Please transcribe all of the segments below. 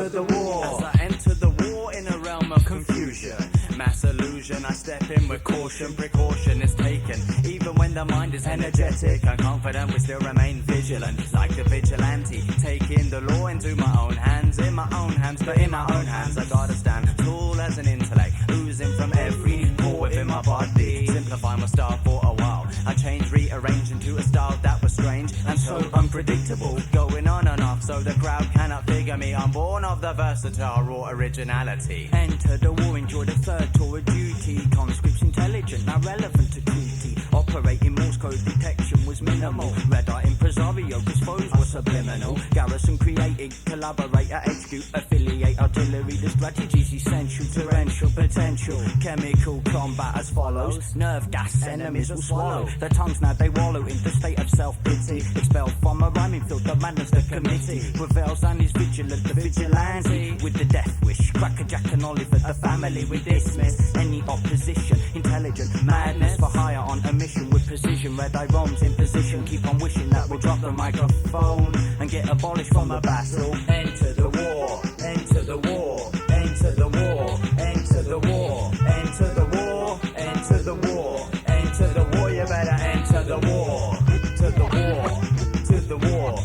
enter the war. As I enter the war in a realm of confusion, mass illusion, I step in with caution. Precaution is taken, even when the mind is energetic and confident, we still remain vigilant, like the vigilante, taking the law into my own hands. In my own hands, but in my own hands I gotta stand tall as an intellect, oozing from every pore within my body. Simplify my style for a while, I change, rearrange into a style that was strange and so unpredictable, going on and off so the crowd cannot figure me. I'm born of the versatile raw originality. Enter the war, enjoy the third tour of duty. Conscripts intelligent, now relevant to duty. Operating Morse code detection was minimal. Red eye impresario, cause foes were subliminal. Garrison created, collaborator, execute, affiliate, artillery. The strategy's essential, torrential potential. Chemical combat as follows. Nerve gas, enemies will swallow. The tongues now they wallow in the state of self-pity. Expelled from a rhyming field, the madness, the committee. Prevails and is vigilant, the vigilante. With the death wish, Cracker Jack and Oliver, the family we dismiss. Any opposition, intelligent, madness for hire on a mission with precision. Red eye roams in position, keep on wishing that we'll drop the microphone and get abolished from a battle. Enter the war, enter the war, enter the war, enter the war, enter the war, enter the war, enter the war, you better enter the war, to the war, to the war,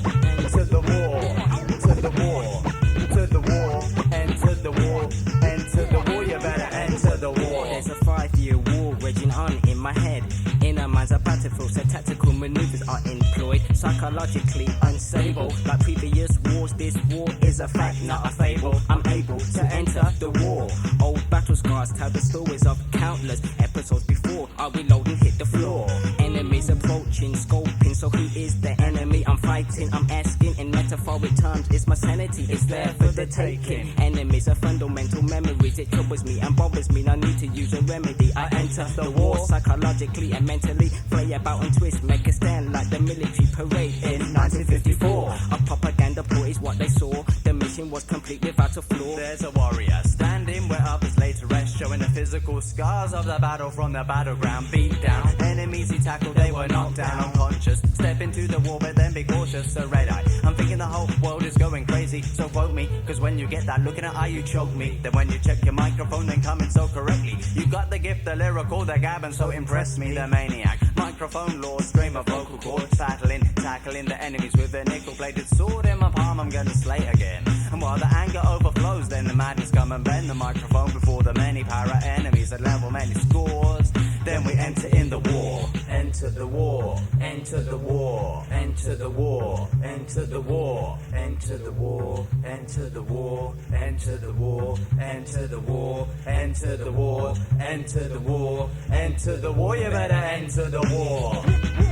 to the war, to the war, to the war, enter the war, enter the war, you better enter the war. There's a 5-year war raging on in my head. Inner minds are battlefield, so tactical maneuvers are employed. Psychologically unstable, like previous wars, this war is a fact, not a fable. I'm able to enter the war. Old battle scars tell the stories of countless episodes before I reload and hit the floor. Enemies approaching, scoping, so who is the enemy I'm fighting? I'm asking in metaphoric terms, is my sanity, it's there for the taking. Enemies are fundamental memories, it troubles me and bothers me, no need to use a remedy. I enter the war psychologically and mentally, play about and twist, make a stand like the military parade in 1954. A propaganda ploy is what they saw, the mission was complete without a flaw. There's a warrior standing where others lay to rest, showing the physical scars of the battle from the battleground. Beat down, enemies he tackled, they were knocked down unconscious. Step into the war, but then be cautious. So red eye, I'm thinking the whole world is going crazy, so quote me, cause when you get that look in the eye you choke me. Then when you check your microphone then coming so correctly, you got the gift, the lyrical, the gab, and so impress me, the maniac. Microphone law, stream of vocal cords, tackling the enemies with a nickel-bladed sword in my palm, I'm gonna slay again. And while the anger overflows, then the madness come and bend the microphone before the many para enemies that level many scores. Then we enter in the war. Enter the war, enter the war, enter the war, enter the war, enter the war, enter the war, enter the war, enter the war, enter the war, enter the war, enter the war, you better enter the war.